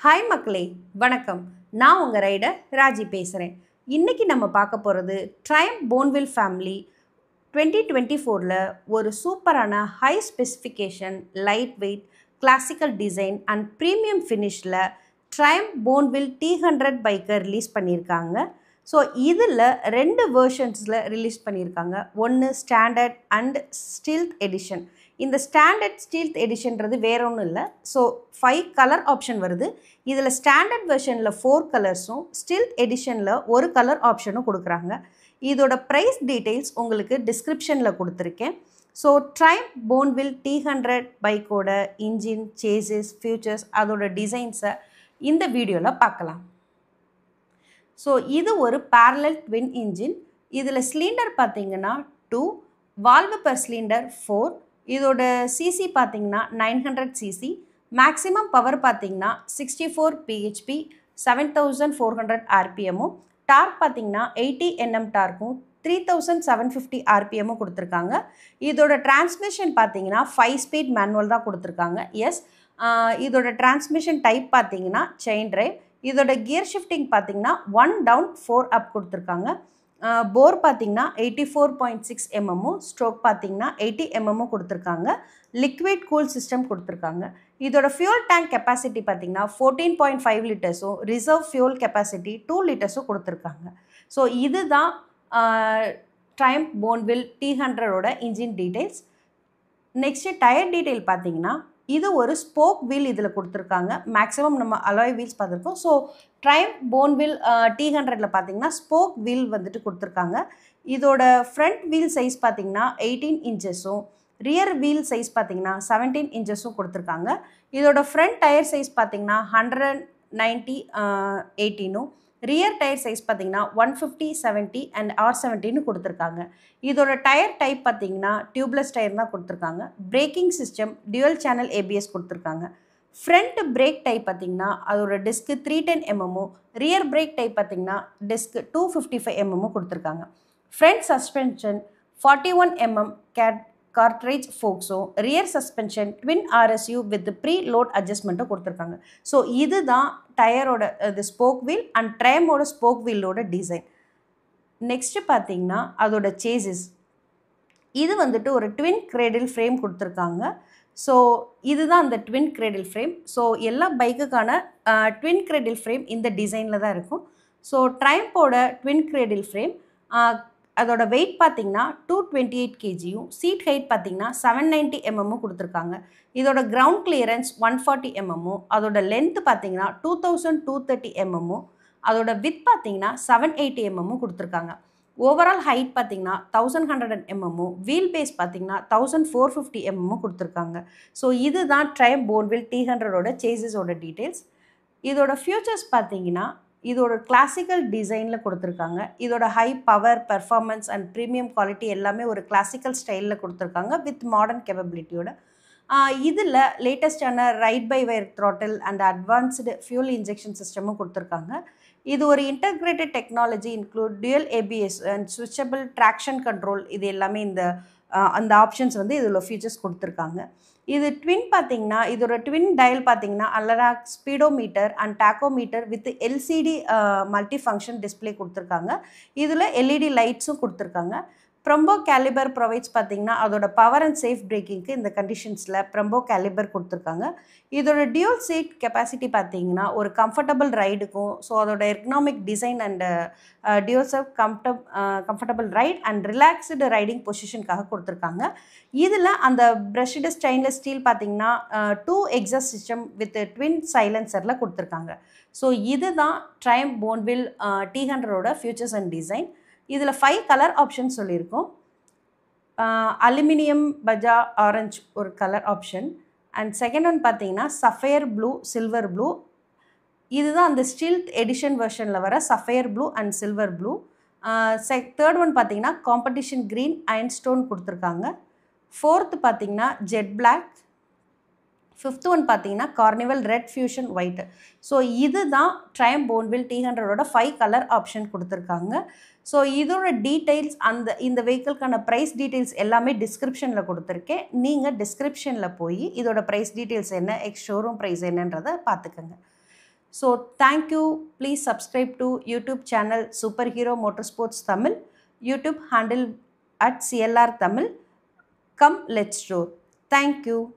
Hi மக்களே, வணக்கம். நான் உங்கள் ரைடர் ராஜி பேசுகிறேன். இன்றைக்கி நம்ம பார்க்க போகிறது ட்ரையம்ஃப் போன்வில் ஃபேமிலி 2024 ஒரு சூப்பரான high specification, light weight, classical design and premium ஃபினிஷில் ட்ரையம்ஃப் போன்வில் T100 பைக்கை ரிலீஸ் பண்ணியிருக்காங்க. ஸோ இதில் 2 வேர்ஷன்ஸில் ரிலீஸ் பண்ணியிருக்காங்க. ஒன்று ஸ்டாண்டர்ட் அண்ட் ஸ்டீல்த் எடிஷன். இந்த ஸ்டாண்டர்ட் ஸ்டீல்த் எடிஷன்றது வேற ஒன்றும் இல்லை. ஸோ 5 கலர் ஆப்ஷன் வருது. இதில் ஸ்டாண்டர்ட் வெர்ஷனில் 4 கலர்ஸும் ஸ்டீல்த் எடிஷனில் ஒரு கலர் ஆப்ஷனும் கொடுக்குறாங்க. இதோட ப்ரைஸ் டீட்டெயில்ஸ் உங்களுக்கு டிஸ்கிரிப்ஷனில் கொடுத்துருக்கேன். ஸோ ட்ரையம்ஃப் போன்வில் T100 பைக்கோட இன்ஜின், சேசஸ், ஃபியூச்சர்ஸ், அதோட டிசைன்ஸை இந்த வீடியோவில் பார்க்கலாம். ஸோ இது ஒரு பேரலல் ட்வின் இன்ஜின். இதில் சிலிண்டர் பார்த்தீங்கன்னா 2, வால்வு பெர் சிலிண்டர் 4. இதோட சிசி பார்த்தீங்கன்னா 900 சிசி. மேக்ஸிமம் பவர் பார்த்தீங்கன்னா 64 PHP, 7400 RPMமும். டார்க் பார்த்தீங்கன்னா 80 Nm டார்க்கும் 3750 RPMமும் கொடுத்துருக்காங்க. இதோட டிரான்ஸ்மிஷன் பார்த்தீங்கன்னா 5 ஸ்பீட் மேனுவல் தான் கொடுத்துருக்காங்க. எஸ், இதோட டிரான்ஸ்மிஷன் டைப் பார்த்தீங்கன்னா செயின் டிரைவ். இதோட கியர் ஷிஃப்டிங் பார்த்தீங்கன்னா 1 டவுன் 4 அப் கொடுத்துருக்காங்க. போர் பார்த்தீங்கன்னா 84.6 mm, ஸ்ட்ரோக் பார்த்தீங்கன்னா 80 mm கொடுத்துருக்காங்க. லிக்விட் கூல் சிஸ்டம் கொடுத்துருக்காங்க. இதோட ஃபியூல் டேங்க் கெப்பாசிட்டி பார்த்தீங்கன்னா 14.5 லிட்டர்ஸும், ரிசர்வ் ஃபியூல் கெப்பாசிட்டி 2 லிட்டர்ஸும் கொடுத்துருக்காங்க. ஸோ இதுதான் ட்ரையம்ஃப் போன்வில் T100ஓட engine details. Next tyre detail பார்த்தீங்கன்னா இது ஒரு ஸ்போக் வீல் இதில் கொடுத்துருக்காங்க. மேக்ஸிமம் நம்ம அலாய் வீல்ஸ் பார்த்துருக்கோம். ஸோ ட்ரையம்ஃப் போன்வில் T100ல பார்த்தீங்கன்னா ஸ்போக் வீல் வந்துட்டு கொடுத்துருக்காங்க. இதோட ஃப்ரண்ட் வீல் சைஸ் பார்த்தீங்கன்னா 18 இன்ச்சஸும், ரியர் வீல் சைஸ் பார்த்தீங்கன்னா 17 இன்ச்சஸும் கொடுத்துருக்காங்க. இதோட ஃப்ரண்ட் டயர் சைஸ் பார்த்தீங்கன்னா 190/18ம், ரியர் டயர் சைஸ் பார்த்தீங்கன்னா 150/70 அண்ட் R70ன்னு கொடுத்துருக்காங்க. இதோட டயர் டைப் பார்த்தீங்கன்னா டியூப்லெஸ் டயர் தான் கொடுத்துருக்காங்க. Braking system dual channel ABS கொடுத்துருக்காங்க. ஃப்ரண்ட் பிரேக் டைப் பார்த்தீங்கன்னா அதோட disc 310 mm, rear brake type பார்த்தீங்கன்னா டிஸ்க்கு 255 mm கொடுத்துருக்காங்க. ஃப்ரண்ட் சஸ்பென்ஷன் 41 mm கார்ட்ரேஜ் ஃபோக்ஸும், rear suspension twin RSU with pre load அட்ஜஸ்ட்மெண்ட்டும் கொடுத்துருக்காங்க. ஸோ இதுதான் டயரோட இது ஸ்போக் வீல் அண்ட் ட்ரையம்ஃபோட ஸ்போக் வீலோட டிசைன். நெக்ஸ்ட்டு பார்த்தீங்கன்னா அதோட சேசஸ். இது வந்துட்டு ஒரு ட்வின் கிரேடில் ஃப்ரேம் கொடுத்துருக்காங்க. ஸோ இதுதான் அந்த ட்வின் கிரேடில் ஃப்ரேம். ஸோ எல்லா பைக்குக்கான ட்வின் கிரேடில் ஃப்ரேம் இந்த டிசைனில் தான் இருக்கும். ஸோ ட்ரையம்ஃபோட ட்வின் கிரேடில் ஃப்ரேம் அதோட வெயிட் பார்த்தீங்கன்னா 228 kgயும், சீட் ஹைட் பார்த்தீங்கன்னா 790 mm கொடுத்துருக்காங்க. இதோட கிரவுண்ட் கிளியரன்ஸ் 140 mm, அதோட லென்த் பார்த்தீங்கன்னா 2230 mm, அதோட வித் பார்த்தீங்கன்னா 780 mm கொடுத்துருக்காங்க. ஓவரால் ஹைட் பார்த்தீங்கன்னா 1100 mm, வீல் பேஸ் பார்த்தீங்கன்னா 1450 mm கொடுத்துருக்காங்க. ஸோ இதுதான் ட்ரையம்ஃப் போன்வில் T100ஓட சேசஸோட டீட்டெயில்ஸ். இதோட ஃபியூச்சர்ஸ் பார்த்தீங்கன்னா இதோட கிளாசிக்கல் டிசைனில் கொடுத்துருக்காங்க. இதோட high power, performance and premium quality எல்லாமே ஒரு கிளாசிக்கல் ஸ்டைலில் கொடுத்துருக்காங்க வித் மாடர்ன் கேப்பபிலிட்டியோட. இதில் லேட்டஸ்டான ride by wire throttle and advanced fuel injection சிஸ்டமும் கொடுத்துருக்காங்க. இது ஒரு integrated technology include dual ABS and switchable traction control. இது எல்லாமே அந்த ஆப்ஷன்ஸ் வந்து இதில் ஃபீச்சர்ஸ் கொடுத்துருக்காங்க. இது ட்வின் பார்த்தீங்கன்னா இதோட ட்வின் டயல் பார்த்தீங்கன்னா அலராக் speedometer and tachometer with LCD multi function display கொடுத்துருக்காங்க. இதில் LED லைட்ஸும் கொடுத்துருக்காங்க. ப்ரம்போ கேலிபர் ப்ரொவைட்ஸ் பார்த்தீங்கன்னா அதோட பவர் அண்ட் சேஃப் பிரேக்கிங்க்கு இந்த கண்டிஷன்ஸில் ப்ரம்போ கேலிபர் கொடுத்துருக்காங்க. இதோட டியூல் சீட் கெப்பாசிட்டி பார்த்தீங்கன்னா ஒரு கம்ஃபர்டபுள் ரைடுக்கும், ஸோ அதோட ergonomic design and dual serve comfortable ride and relaxed riding பொசிஷனுக்காக கொடுத்துருக்காங்க. இதில் அந்த பிரஷ்டு ஸ்டெயின்லெஸ் ஸ்டீல் பார்த்தீங்கன்னா 2 எக்ஸாஸ்ட் சிஸ்டம் வித் ட்வின் சைலன்சரில் கொடுத்துருக்காங்க. ஸோ இதுதான் ட்ரையம்ஃப் போன்வில் T100ஓட ஃபியூச்சர்ஸ் அண்ட் டிசைன். இதில் 5 கலர் ஆப்ஷன் சொல்லியிருக்கோம். அலுமினியம் பஜா ஆரஞ்சு ஒரு colour option, and second one பார்த்தீங்கன்னா சஃபயர் ப்ளூ, சில்வர் ப்ளூ. இதுதான் அந்த ஸ்டீல்த் எடிஷன் வெர்ஷனில் வர sapphire blue and silver blue. Third one பார்த்தீங்கன்னா காம்படிஷன் க்ரீன் அயன் ஸ்டோன் கொடுத்துருக்காங்க. ஃபோர்த்து பார்த்தீங்கன்னா ஜெட் பிளாக். ஃபிஃப்த் ஒன் பார்த்தீங்கன்னா carnival red fusion white. So இதுதான் ட்ரையம்ஃப் போன்வில் T100ஓட 5 கலர் ஆப்ஷன் கொடுத்துருக்காங்க. ஸோ இதோட டீட்டெயில்ஸ் இந்த வெஹிக்கிள்க்கான ப்ரைஸ் டீட்டெயில்ஸ் எல்லாமே டிஸ்கிரிப்ஷனில் கொடுத்துருக்கேன். நீங்கள் டிஸ்கிரிப்ஷனில் போய் இதோட ப்ரைஸ் டீட்டெயில்ஸ் என்ன, ஷோரூம் ப்ரைஸ் என்னன்றதை பார்த்துக்கோங்க. So thank you. Please subscribe to YouTube channel Superhero Motorsports Tamil, YouTube handle at CLR Tamil. Come, let's roar. Thank you.